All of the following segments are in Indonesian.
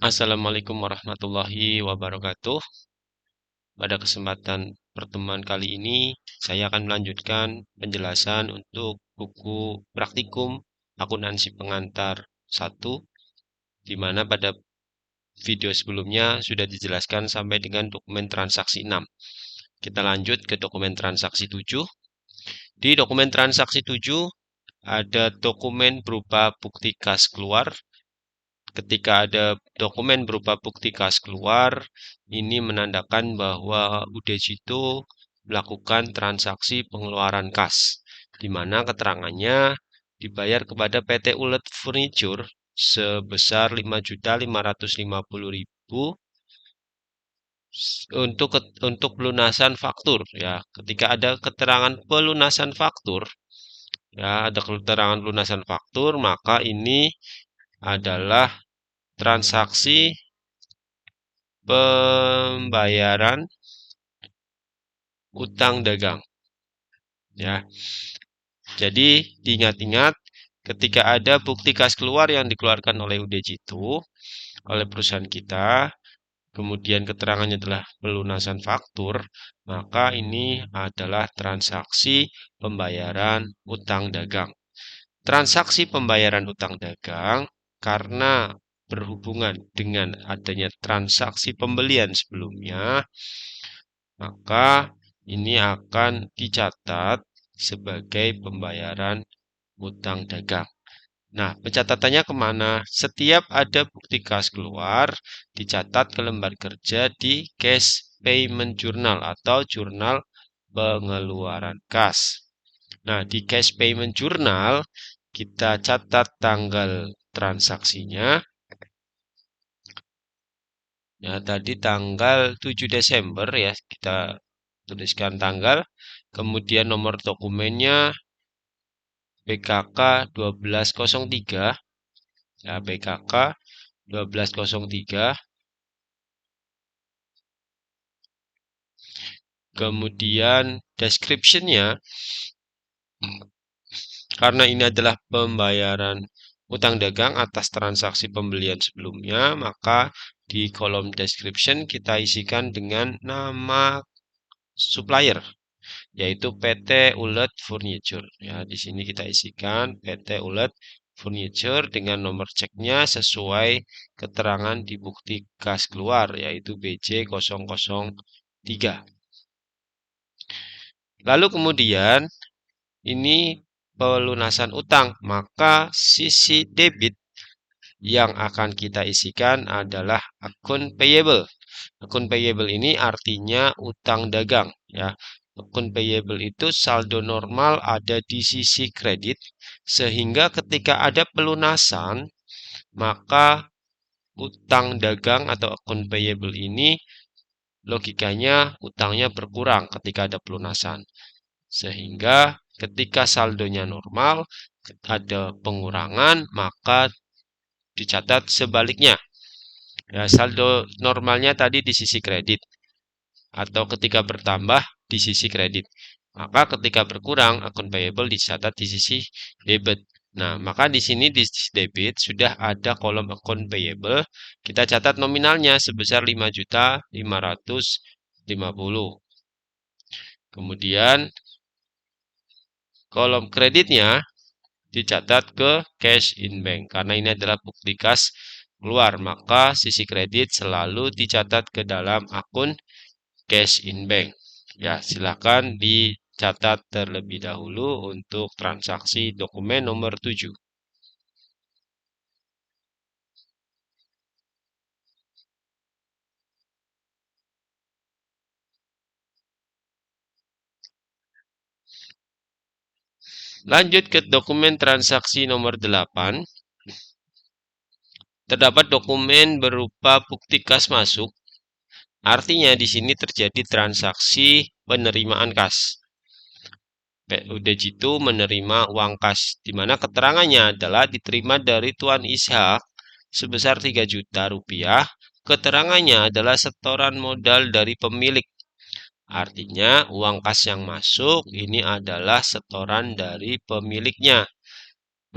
Assalamualaikum warahmatullahi wabarakatuh. Pada kesempatan pertemuan kali ini, saya akan melanjutkan penjelasan untuk buku praktikum akuntansi pengantar 1, di mana pada video sebelumnya sudah dijelaskan sampai dengan dokumen transaksi 6. Kita lanjut ke dokumen transaksi 7. Di dokumen transaksi 7, ada dokumen berupa bukti kas keluar. Ketika ada dokumen berupa bukti kas keluar, ini menandakan bahwa Udejito melakukan transaksi pengeluaran kas, di mana keterangannya dibayar kepada PT Ulet Furniture sebesar 5.550.000 untuk pelunasan faktur. Ya, ketika ada keterangan pelunasan faktur, maka ini adalah transaksi pembayaran utang dagang. Ya. Jadi diingat-ingat ketika ada bukti kas keluar yang dikeluarkan oleh Udejito, oleh perusahaan kita, kemudian keterangannya adalah pelunasan faktur, maka ini adalah transaksi pembayaran utang dagang. Transaksi pembayaran utang dagang karena berhubungan dengan adanya transaksi pembelian sebelumnya, maka ini akan dicatat sebagai pembayaran utang dagang. Nah, pencatatannya kemana? Setiap ada bukti kas keluar, dicatat ke lembar kerja di Cash Payment Journal atau jurnal pengeluaran kas. Nah, di Cash Payment Journal, kita catat tanggal transaksinya. Ya, tadi tanggal 7 Desember ya, kita tuliskan tanggal. Kemudian nomor dokumennya PKK 1203. Ya, PKK 1203. Kemudian description-nya, karena ini adalah pembayaran utang dagang atas transaksi pembelian sebelumnya, maka di kolom description kita isikan dengan nama supplier, yaitu PT Ulet Furniture. Ya, di sini kita isikan PT Ulet Furniture dengan nomor ceknya sesuai keterangan di bukti kas keluar, yaitu BJ003. Lalu kemudian ini pelunasan utang, maka sisi debit yang akan kita isikan adalah akun payable. Akun payable ini artinya utang dagang, ya. Akun payable itu saldo normal ada di sisi kredit, sehingga ketika ada pelunasan, maka utang dagang atau akun payable ini logikanya utangnya berkurang ketika ada pelunasan. Sehingga ketika saldonya normal, ada pengurangan, maka dicatat sebaliknya. Ya, saldo normalnya tadi di sisi kredit, atau ketika bertambah di sisi kredit. Maka ketika berkurang, akun payable dicatat di sisi debit. Nah, maka di sini di sisi debit sudah ada kolom akun payable. Kita catat nominalnya sebesar 5.550.000. Kemudian kolom kreditnya dicatat ke cash in bank. Karena ini adalah bukti kas keluar, maka sisi kredit selalu dicatat ke dalam akun cash in bank. Ya, silakan dicatat terlebih dahulu untuk transaksi dokumen nomor 7. Lanjut ke dokumen transaksi nomor 8. Terdapat dokumen berupa bukti kas masuk. Artinya di sini terjadi transaksi penerimaan kas. Udejito menerima uang kas, di mana keterangannya adalah diterima dari Tuan Ishak sebesar 3 juta rupiah. Keterangannya adalah setoran modal dari pemilik. Artinya uang kas yang masuk ini adalah setoran dari pemiliknya.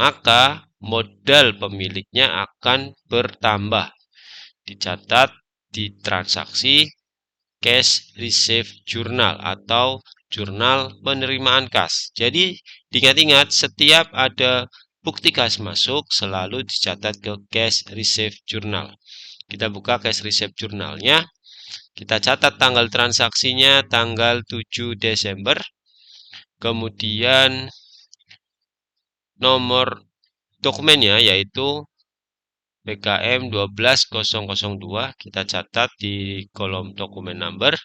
Maka modal pemiliknya akan bertambah. dicatat di transaksi cash receive journal atau jurnal penerimaan kas. Jadi diingat-ingat setiap ada bukti kas masuk selalu dicatat ke cash receive journal. Kita buka cash receive journalnya. Kita catat tanggal transaksinya tanggal 7 Desember. Kemudian nomor dokumennya yaitu PKM 12002 kita catat di kolom dokumen number.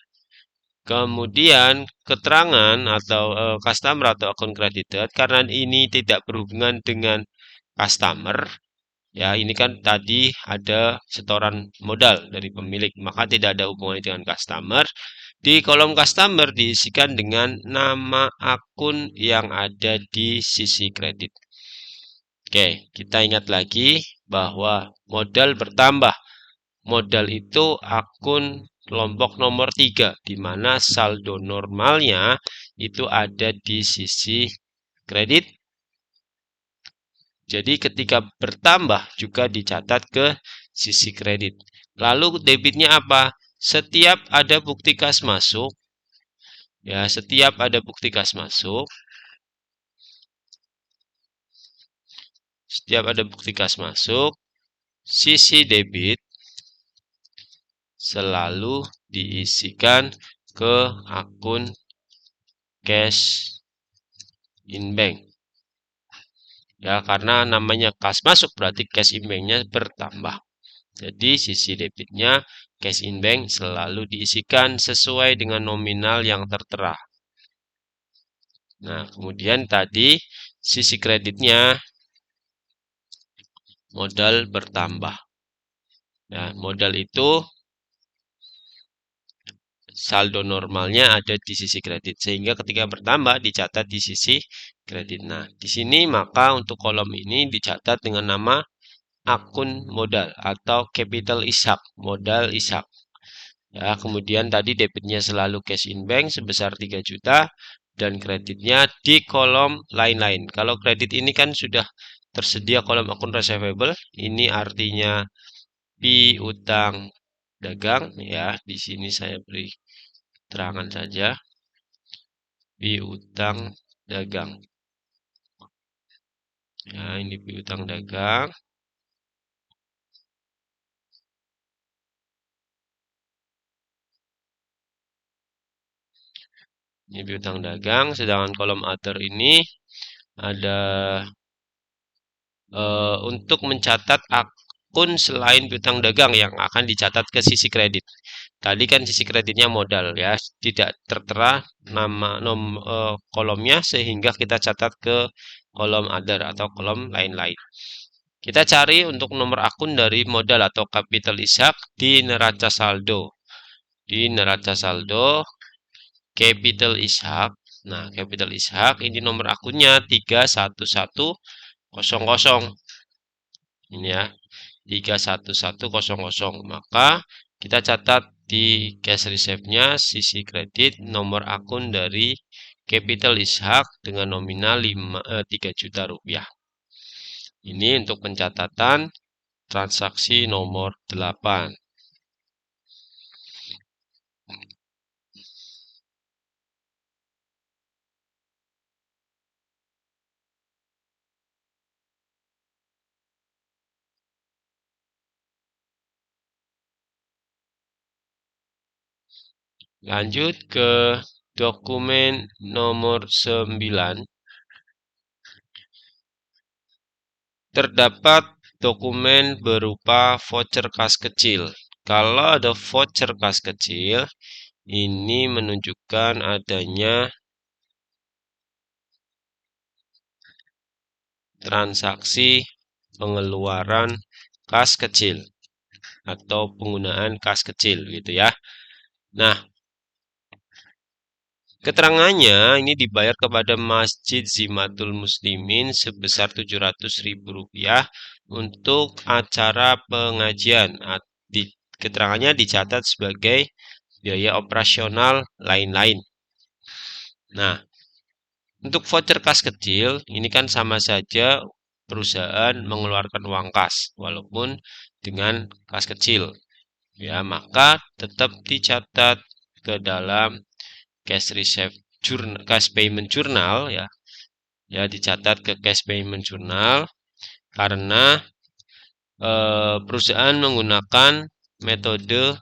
Kemudian keterangan atau customer atau akun credited karena ini tidak berhubungan dengan customer. Ya, ini kan tadi ada setoran modal dari pemilik, maka tidak ada hubungannya dengan customer. Di kolom customer diisikan dengan nama akun yang ada di sisi kredit. Oke, kita ingat lagi bahwa modal bertambah. Modal itu akun kelompok nomor 3, di mana saldo normalnya itu ada di sisi kredit. Jadi ketika bertambah juga dicatat ke sisi kredit. Lalu debitnya apa? Setiap ada bukti kas masuk, ya setiap ada bukti kas masuk, sisi debit selalu diisikan ke akun cash in bank. Ya, karena namanya kas masuk berarti cash in bank-nya bertambah. Jadi sisi debitnya cash in bank selalu diisikan sesuai dengan nominal yang tertera. Nah, kemudian tadi sisi kreditnya modal bertambah. Ya, modal itu saldo normalnya ada di sisi kredit, sehingga ketika bertambah dicatat di sisi kredit. Nah, di sini maka untuk kolom ini dicatat dengan nama akun modal atau capital ishak, modal ishak. Ya, kemudian tadi debitnya selalu cash in bank sebesar 3 juta dan kreditnya di kolom lain-lain. Kalau kredit ini kan sudah tersedia kolom akun receivable, ini artinya piutang dagang ya. Di sini saya beri terangan saja piutang dagang. Ya, ini piutang dagang. Ini piutang dagang, sedangkan kolom other ini ada untuk mencatat akun selain piutang dagang yang akan dicatat ke sisi kredit. Tadi kan sisi kreditnya modal ya, tidak tertera nama kolomnya sehingga kita catat ke kolom other atau kolom lain-lain. Kita cari untuk nomor akun dari modal atau capital ishak di neraca saldo. Di neraca saldo capital ishak. Nah, capital ishak ini nomor akunnya 31100. Ini ya, 31100. Maka kita catat di cash reserve-nya sisi kredit nomor akun dari capital ishak dengan nominal 3 juta rupiah. Ini untuk pencatatan transaksi nomor 8. Lanjut ke dokumen nomor 9. Terdapat dokumen berupa voucher kas kecil. Kalau ada voucher kas kecil, ini menunjukkan adanya transaksi pengeluaran kas kecil atau penggunaan kas kecil gitu ya. Nah, keterangannya ini dibayar kepada Masjid Zimatul Muslimin sebesar Rp700.000 untuk acara pengajian. Keterangannya dicatat sebagai biaya operasional lain-lain. Nah, untuk voucher kas kecil ini kan sama saja perusahaan mengeluarkan uang kas walaupun dengan kas kecil. ya, maka tetap dicatat ke dalam cash payment journal ya. Ya, dicatat ke cash payment journal karena perusahaan menggunakan metode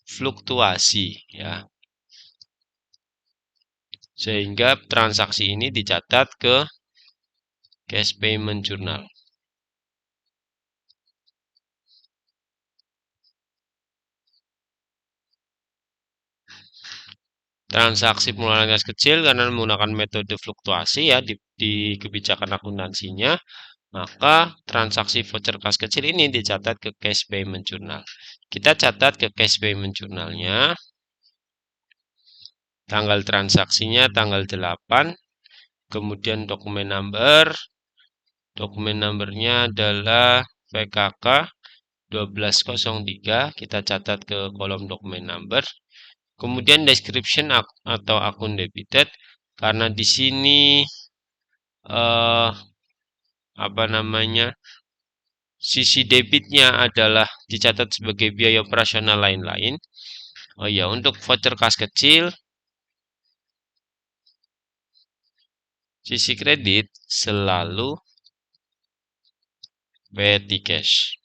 fluktuasi ya. Sehingga transaksi ini dicatat ke cash payment journal. Transaksi pengeluaran kas kecil karena menggunakan metode fluktuasi ya di kebijakan akuntansinya, maka transaksi voucher kas kecil ini dicatat ke cash payment journal. Kita catat ke cash payment journalnya. Tanggal transaksinya tanggal 8, kemudian dokumen number. Dokumen numbernya adalah PKK 1203, kita catat ke kolom dokumen number. Kemudian description atau akun debited, karena di sini apa namanya, sisi debitnya adalah dicatat sebagai biaya operasional lain-lain. Oh ya, untuk voucher kas kecil, sisi kredit selalu petty cash.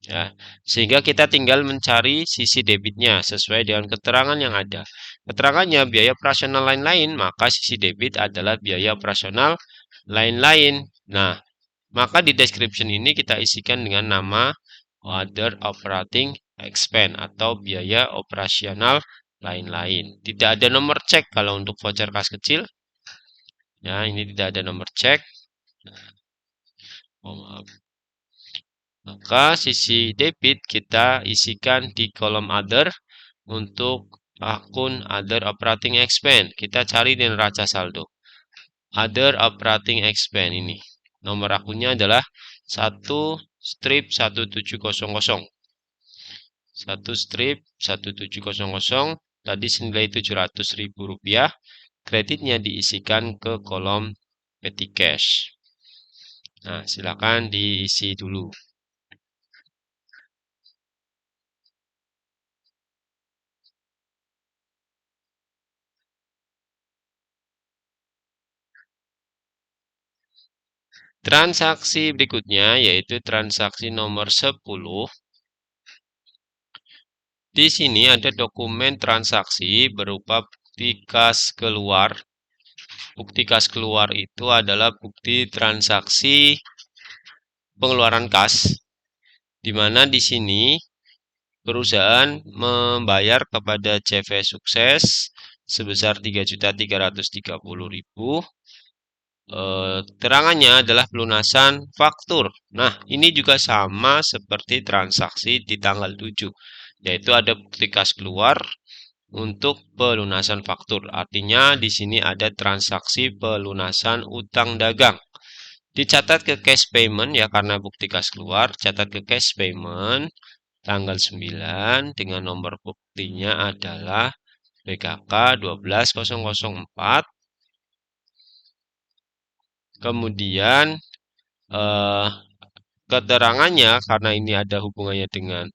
Ya, sehingga kita tinggal mencari sisi debitnya sesuai dengan keterangan yang ada. Keterangannya biaya operasional lain-lain, maka sisi debit adalah biaya operasional lain-lain. Nah, maka di description ini kita isikan dengan nama other operating expense atau biaya operasional lain-lain. Tidak ada nomor cek kalau untuk voucher kas kecil. Ya, ini tidak ada nomor cek. Oh, maaf. Maka sisi debit kita isikan di kolom other untuk akun other operating expense. Kita cari di neraca saldo. Other operating expense ini. Nomor akunnya adalah 1/1700. 1/1700 tadi senilai Rp700.000. Kreditnya diisikan ke kolom petty cash. Nah, silakan diisi dulu. Transaksi berikutnya yaitu transaksi nomor 10. Di sini ada dokumen transaksi berupa bukti kas keluar. Bukti kas keluar itu adalah bukti transaksi pengeluaran kas, di mana di sini perusahaan membayar kepada CV Sukses sebesar 3.330.000. Terangannya adalah pelunasan faktur. Nah, ini juga sama seperti transaksi di tanggal 7, yaitu ada bukti kas keluar untuk pelunasan faktur. Artinya di sini ada transaksi pelunasan utang dagang. Dicatat ke cash payment ya, karena bukti kas keluar, catat ke cash payment tanggal 9 dengan nomor buktinya adalah PKK 12004. Kemudian keterangannya karena ini ada hubungannya dengan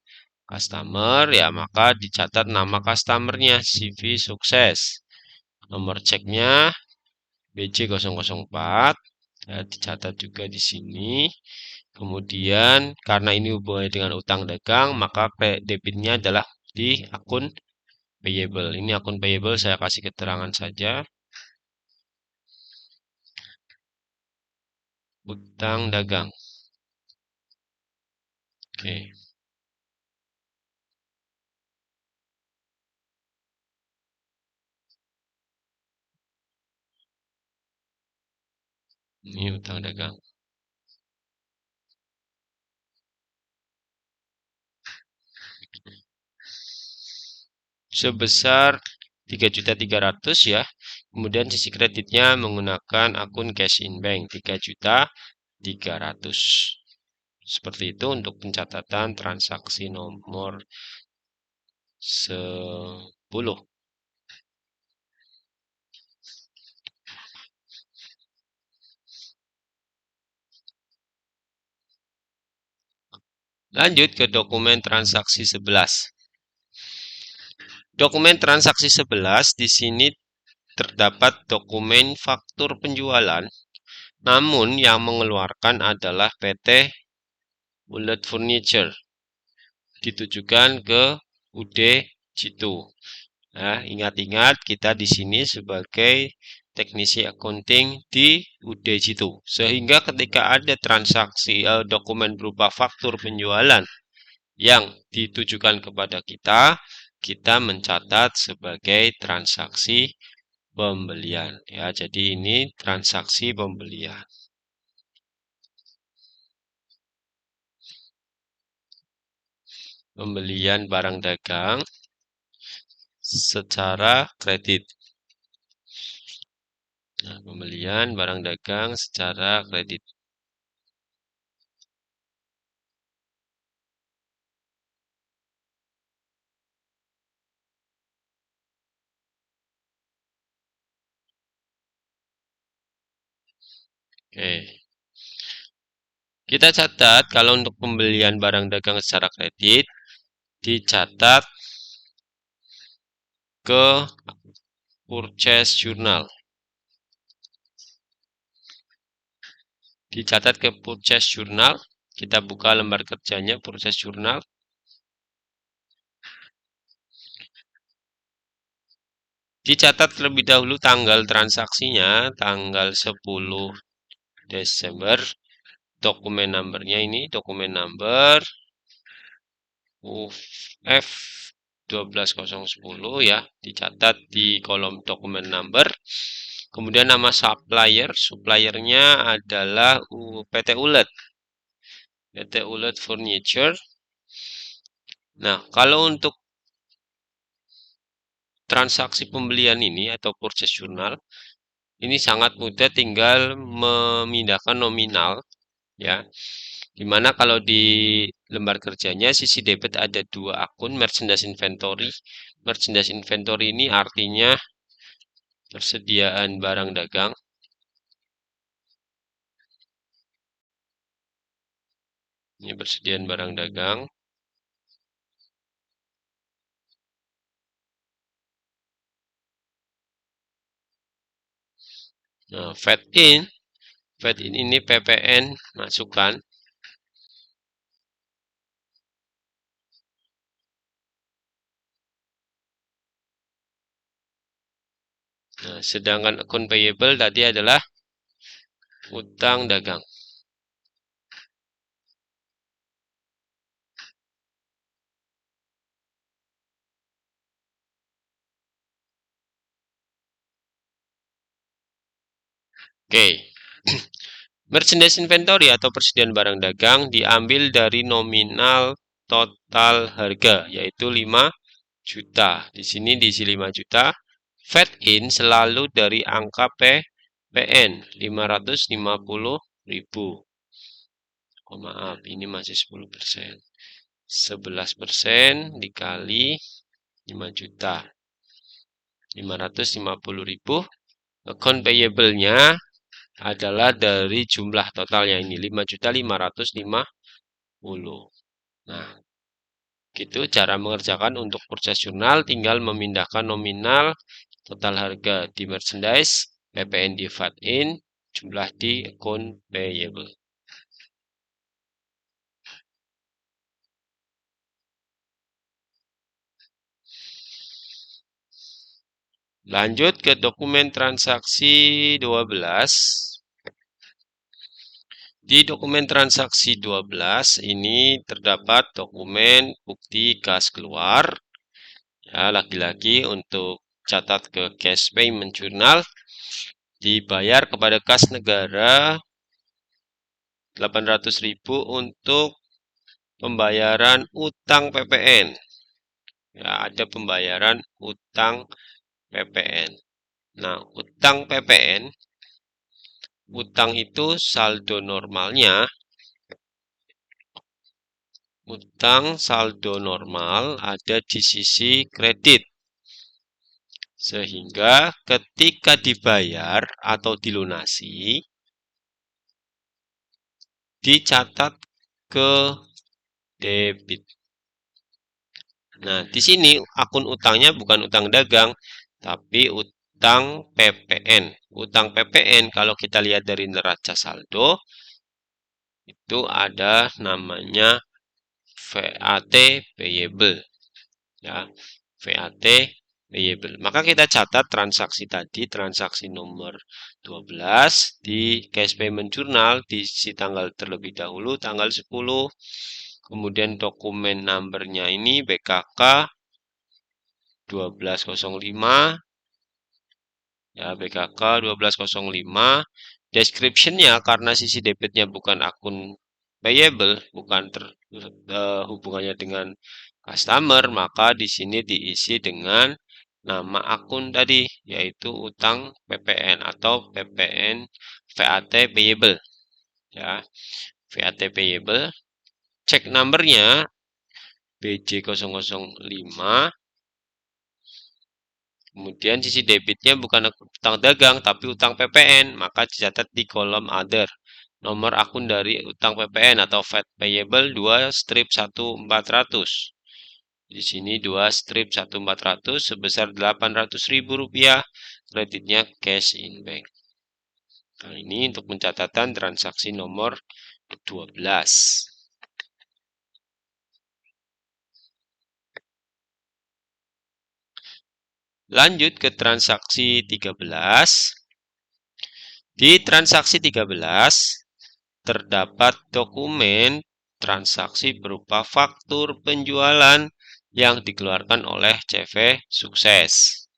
customer ya, maka dicatat nama customernya CV Sukses. Nomor ceknya BJ004 ya, dicatat juga di sini. Kemudian karena ini hubungannya dengan utang dagang, maka debitnya adalah di akun payable. Ini akun payable, saya kasih keterangan saja. Utang dagang. Oke. Ini utang dagang. Sebesar 3.300.000 ya. Kemudian sisi kreditnya menggunakan akun cash in bank 3.300.000. Seperti itu untuk pencatatan transaksi nomor 10. Lanjut ke dokumen transaksi 11. Dokumen transaksi 11 di sini terdapat dokumen faktur penjualan, namun yang mengeluarkan adalah PT Ulet Furniture, ditujukan ke UD Jitu. Nah, ingat-ingat kita di sini sebagai teknisi accounting di UD Jitu. Sehingga ketika ada transaksi dokumen berupa faktur penjualan yang ditujukan kepada kita, kita mencatat sebagai transaksi pembelian. Ya, jadi ini transaksi pembelian. Pembelian barang dagang secara kredit. Nah, pembelian barang dagang secara kredit. Oke. Kita catat kalau untuk pembelian barang dagang secara kredit dicatat ke purchase journal. Dicatat ke purchase journal. Kita buka lembar kerjanya purchase journal. Dicatat terlebih dahulu tanggal transaksinya, tanggal 10 Desember. Dokumen numbernya ini, dokumen number F12010 ya, dicatat di kolom dokumen number. Kemudian nama suppliernya adalah PT Ulet. PT Ulet Furniture. Nah, kalau untuk transaksi pembelian ini atau purchase journal, ini sangat mudah, tinggal memindahkan nominal ya. Dimana kalau di lembar kerjanya sisi debit ada dua akun, merchandise inventory. Merchandise inventory ini artinya persediaan barang dagang. Ini persediaan barang dagang. Nah, fed in ini PPN masukkan. Nah, sedangkan account payable tadi adalah utang dagang. Oke. Merchandise inventory atau persediaan barang dagang diambil dari nominal total harga, yaitu 5 juta. Di sini diisi 5 juta. Fed in selalu dari angka PPN 550.000. Oh, maaf, ini masih 10%. 11% dikali 5 juta. 550.000. Account payable-nya adalah dari jumlah totalnya ini 5.550.000. Nah, gitu cara mengerjakan untuk purchase journal, tinggal memindahkan nominal total harga di merchandise, PPN di fed in, jumlah di account payable. Lanjut ke dokumen transaksi 12. Di dokumen transaksi 12 ini terdapat dokumen bukti kas keluar. Ya, lagi-lagi untuk catat ke cash payment journal, dibayar kepada kas negara 800.000 untuk pembayaran utang PPN. Ya, ada pembayaran utang PPN. Nah, utang PPN, utang itu saldo normalnya. Utang saldo normal ada di sisi kredit. Sehingga ketika dibayar atau dilunasi, dicatat ke debit. Nah, di sini akun utangnya bukan utang dagang, tapi utang PPN. Utang PPN kalau kita lihat dari neraca saldo itu ada namanya VAT payable, ya. VAT payable. Maka kita catat transaksi tadi, transaksi nomor 12 di cash payment journal, diisi tanggal terlebih dahulu, tanggal 10. Kemudian dokumen numbernya ini BKK 1205, ya, BKK 1205. Description-nya karena sisi debitnya bukan akun payable, bukan hubungannya dengan customer, maka di sini diisi dengan nama akun tadi, yaitu utang PPN atau PPN VAT payable, ya. VAT payable. Cek numbernya BJ005. Kemudian sisi debitnya bukan utang dagang, tapi utang PPN, maka dicatat di kolom other. Nomor akun dari utang PPN atau VAT payable 2-1400. Di sini 2-1400 sebesar Rp800.000, kreditnya cash in bank. Nah, ini untuk pencatatan transaksi nomor 12. Lanjut ke transaksi 13. Di transaksi 13 terdapat dokumen transaksi berupa faktur penjualan yang dikeluarkan oleh CV Sukses,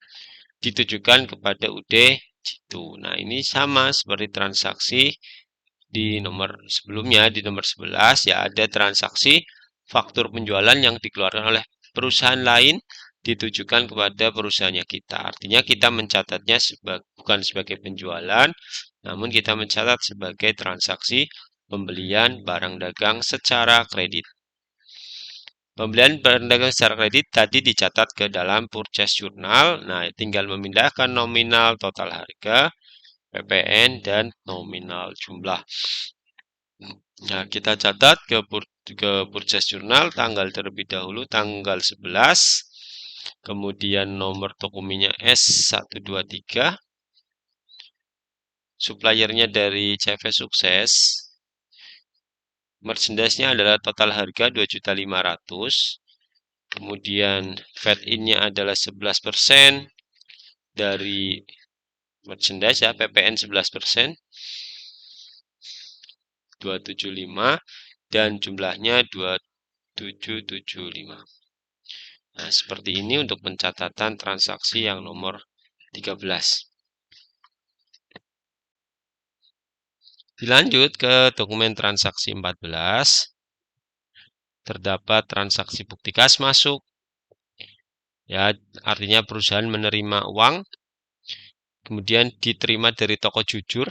ditujukan kepada UD Jitu. Nah, ini sama seperti transaksi di nomor sebelumnya, di nomor 11, ya, ada transaksi faktur penjualan yang dikeluarkan oleh perusahaan lain ditujukan kepada perusahaannya kita. Artinya kita mencatatnya bukan sebagai penjualan, namun kita mencatat sebagai transaksi pembelian barang dagang secara kredit. Pembelian barang dagang secara kredit tadi dicatat ke dalam purchase journal. Nah, tinggal memindahkan nominal, total harga, PPN, dan nominal jumlah. Nah, kita catat ke purchase journal tanggal terlebih dahulu, tanggal 11. Kemudian nomor dokumennya S123. Suppliernya dari CV Sukses. Merchandise-nya adalah total harga 2.500.000. Kemudian VAT in-nya adalah 11% dari merchandise, ya, PPN 11%, 275, dan jumlahnya 2775. Nah, seperti ini untuk pencatatan transaksi yang nomor 13. Dilanjut ke dokumen transaksi 14. Terdapat transaksi bukti kas masuk, ya, artinya perusahaan menerima uang, kemudian diterima dari toko jujur,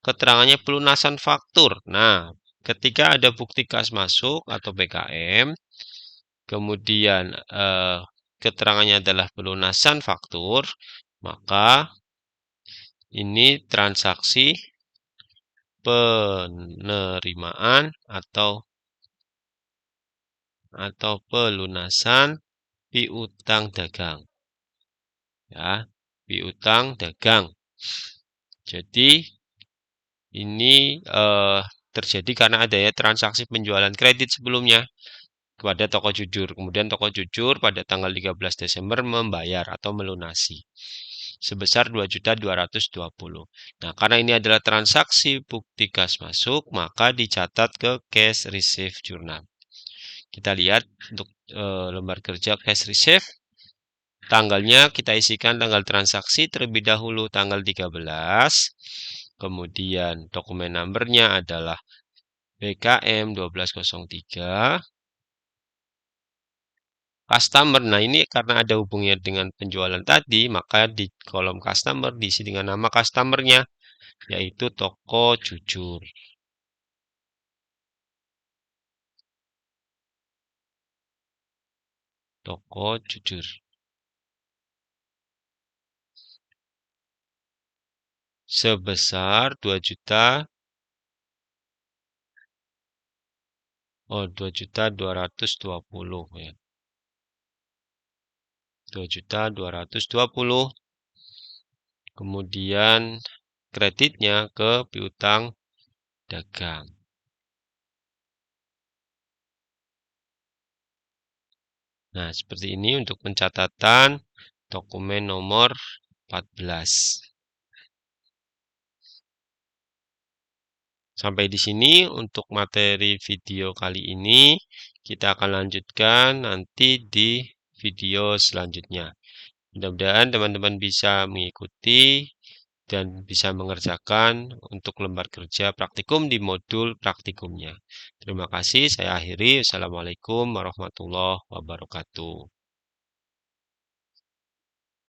keterangannya pelunasan faktur. Nah, ketika ada bukti kas masuk atau BKM, kemudian keterangannya adalah pelunasan faktur, maka ini transaksi penerimaan atau pelunasan piutang dagang, ya, piutang dagang. Jadi ini terjadi karena adanya transaksi penjualan kredit sebelumnya kepada toko jujur. Kemudian toko jujur pada tanggal 13 Desember membayar atau melunasi sebesar 2.220.000. Nah, karena ini adalah transaksi bukti kas masuk, maka dicatat ke cash receive journal. Kita lihat untuk lembar kerja cash receive. Tanggalnya kita isikan tanggal transaksi terlebih dahulu tanggal 13. Kemudian dokumen numbernya adalah BKM 1203. Customer, nah ini karena ada hubungannya dengan penjualan tadi, maka di kolom customer diisi dengan nama customernya, yaitu toko jujur. Toko jujur. Sebesar 2.000.000 Oh, 2.220.000 ya. 2.220.000. Kemudian kreditnya ke piutang dagang. Nah, seperti ini untuk pencatatan dokumen nomor 14. Sampai di sini untuk materi video kali ini. Kita akan lanjutkan nanti di video selanjutnya. Mudah-mudahan teman-teman bisa mengikuti dan bisa mengerjakan untuk lembar kerja praktikum di modul praktikumnya. Terima kasih, saya akhiri. Wassalamualaikum warahmatullahi wabarakatuh.